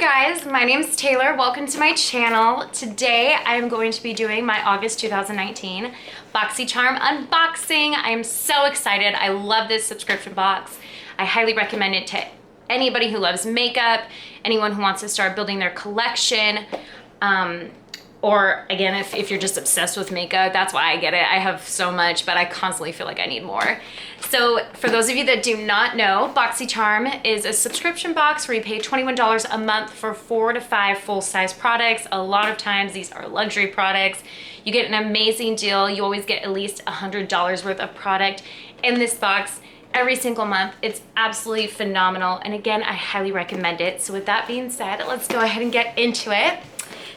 guys, my name's Taylor. Welcome to my channel. Today I am going to be doing my August 2019 Boxycharm unboxing. I am so excited. I love this subscription box. I highly recommend it to anybody who loves makeup, anyone who wants to start building their collection, or again, if you're just obsessed with makeup. That's why I get it. I have so much, but I constantly feel like I need more. So for those of you that do not know, Boxycharm is a subscription box where you pay $21 a month for 4 to 5 full-size products. A lot of times these are luxury products. You get an amazing deal. You always get at least $100 worth of product in this box every single month. It's absolutely phenomenal. And again, I highly recommend it. So with that being said, let's go ahead and get into it.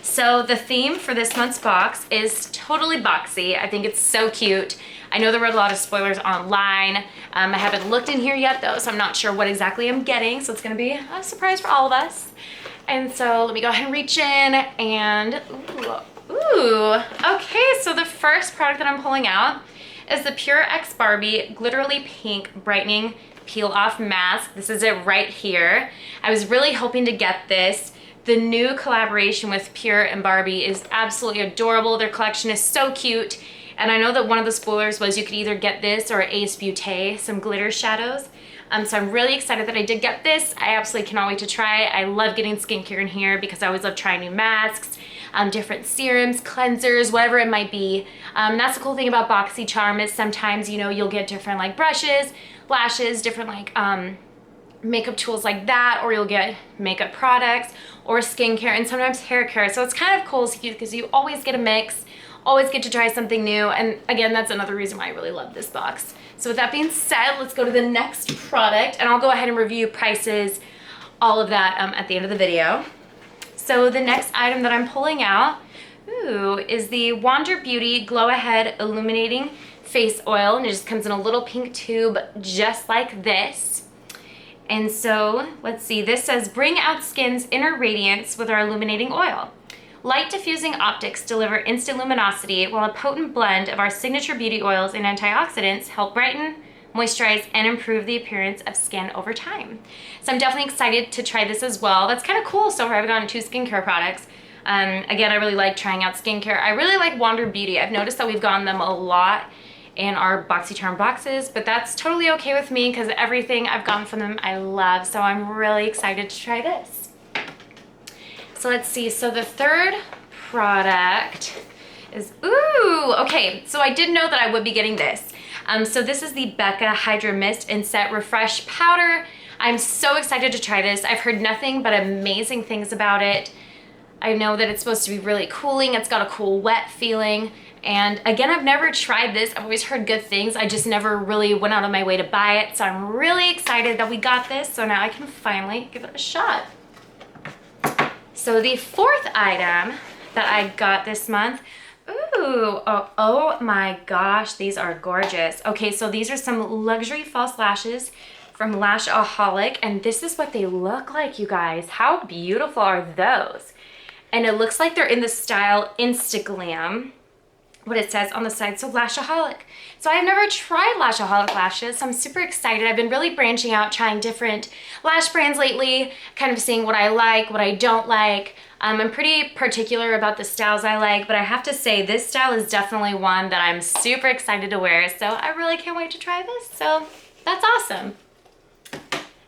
So the theme for this month's box is totally boxy. I think it's so cute. I know there were a lot of spoilers online. I haven't looked in here yet though, so I'm not sure what exactly I'm getting. So it's gonna be a surprise for all of us. And so let me go ahead and reach in and, ooh. Okay, so the first product that I'm pulling out is the Pure X Barbie Glitterly Pink Brightening Peel Off Mask. This is it right here. I was really hoping to get this. The new collaboration with Pure and Barbie is absolutely adorable. Their collection is so cute. And I know that one of the spoilers was you could either get this or Ace Beauté, some glitter shadows. So I'm really excited that I did get this. I absolutely cannot wait to try it. I love getting skincare in here because I always love trying new masks, different serums, cleansers, whatever it might be. That's the cool thing about Boxycharm is sometimes, you know, you'll get different like brushes, lashes, different like makeup tools like that, or you'll get makeup products or skincare and sometimes hair care. So it's kind of cool because you always get a mix, always get to try something new. And again, that's another reason why I really love this box. So with that being said, let's go to the next product and I'll go ahead and review prices, all of that at the end of the video. So the next item that I'm pulling out, is the Wander Beauty Glow Ahead Illuminating Face Oil. And it just comes in a little pink tube just like this. And so, let's see, this says, bring out skin's inner radiance with our illuminating oil. Light diffusing optics deliver instant luminosity, while a potent blend of our signature beauty oils and antioxidants help brighten, moisturize, and improve the appearance of skin over time. So I'm definitely excited to try this as well. That's kind of cool. So far I've gotten 2 skincare products. Again, I really like trying out skincare. I really like Wander Beauty. I've noticed that we've gotten them a lot in our Boxycharm boxes, but that's totally okay with me because everything I've gotten from them I love. So I'm really excited to try this. So let's see, so the third product is, okay, so I did know that I would be getting this. So this is the Becca Hydra Mist and Set Refresh Powder. I'm so excited to try this. I've heard nothing but amazing things about it. I know that it's supposed to be really cooling. It's got a cool wet feeling. And again, I've never tried this. I've always heard good things. I just never really went out of my way to buy it. So I'm really excited that we got this. So now I can finally give it a shot. So the fourth item that I got this month, oh my gosh, these are gorgeous. Okay, so these are some luxury false lashes from Lashaholic. And this is what they look like, you guys. How beautiful are those? And it looks like they're in the style Instaglam, what it says on the side, so Lashaholic. So I've never tried Lashaholic lashes, so I'm super excited. I've been really branching out, trying different lash brands lately, kind of seeing what I like, what I don't like. I'm pretty particular about the styles I like, but I have to say this style is definitely one that I'm super excited to wear, so I really can't wait to try this, so that's awesome.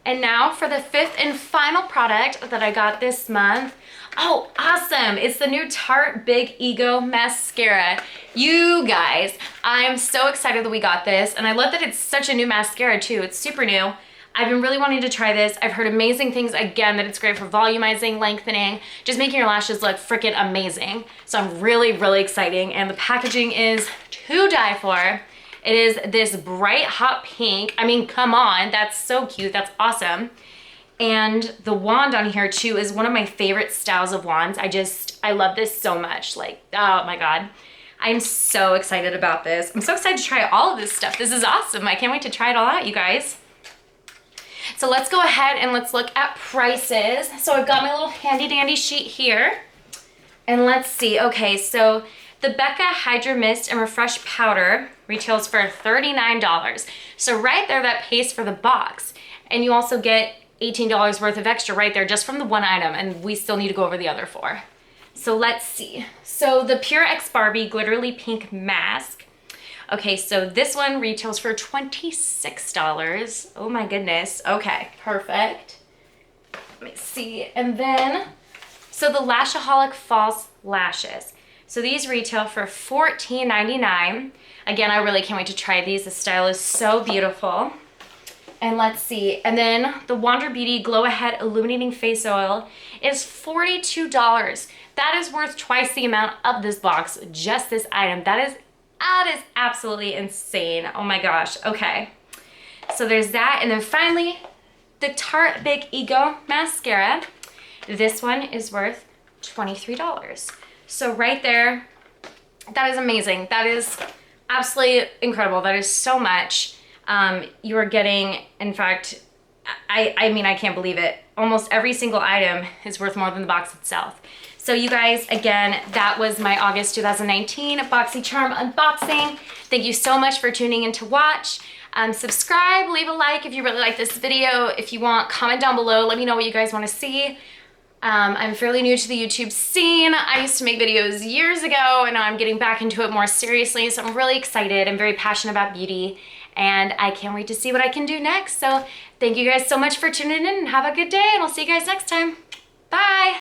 And now for the fifth and final product that I got this month. Oh, awesome. It's the new Tarte Big Ego Mascara. You guys, I'm so excited that we got this. And I love that it's such a new mascara too. It's super new. I've been really wanting to try this. I've heard amazing things, again, that it's great for volumizing, lengthening, just making your lashes look freaking amazing. So I'm really, really excited. And the packaging is to die for. It is this bright hot pink. I mean, come on, that's so cute. That's awesome. And the wand on here too is one of my favorite styles of wands. I love this so much. Like, oh my God. I'm so excited about this. I'm so excited to try all of this stuff. This is awesome. I can't wait to try it all out, you guys. So let's go ahead and let's look at prices. So I've got my little handy dandy sheet here. And let's see. Okay, so the Becca Hydra Mist and Refresh Powder retails for $39. So right there, that pays for the box. And you also get $18 worth of extra right there just from the one item, and we still need to go over the other 4. So let's see. So the Pure X Barbie Glitterly Pink Mask. Okay, so this one retails for $26. Oh my goodness. Okay, perfect. Let me see. And then, so the Lashaholic False Lashes. So these retail for $14.99. Again, I really can't wait to try these. The style is so beautiful. And let's see. And then the Wander Beauty Glow Ahead Illuminating Face Oil is $42. That is worth twice the amount of this box, just this item. That is absolutely insane. Oh my gosh. Okay. So there's that. And then finally, the Tarte Big Ego Mascara. This one is worth $23. So right there, that is amazing. That is absolutely incredible. That is so much. You are getting, in fact, I mean, I can't believe it. Almost every single item is worth more than the box itself. So you guys, again, that was my August 2019 Boxycharm unboxing. Thank you so much for tuning in to watch. Subscribe, leave a like if you really like this video. If you want, comment down below. Let me know what you guys want to see. I'm fairly new to the YouTube scene. I used to make videos years ago, and now I'm getting back into it more seriously. So I'm really excited. I'm very passionate about beauty, and I can't wait to see what I can do next. So thank you guys so much for tuning in, and have a good day, and I'll see you guys next time. Bye.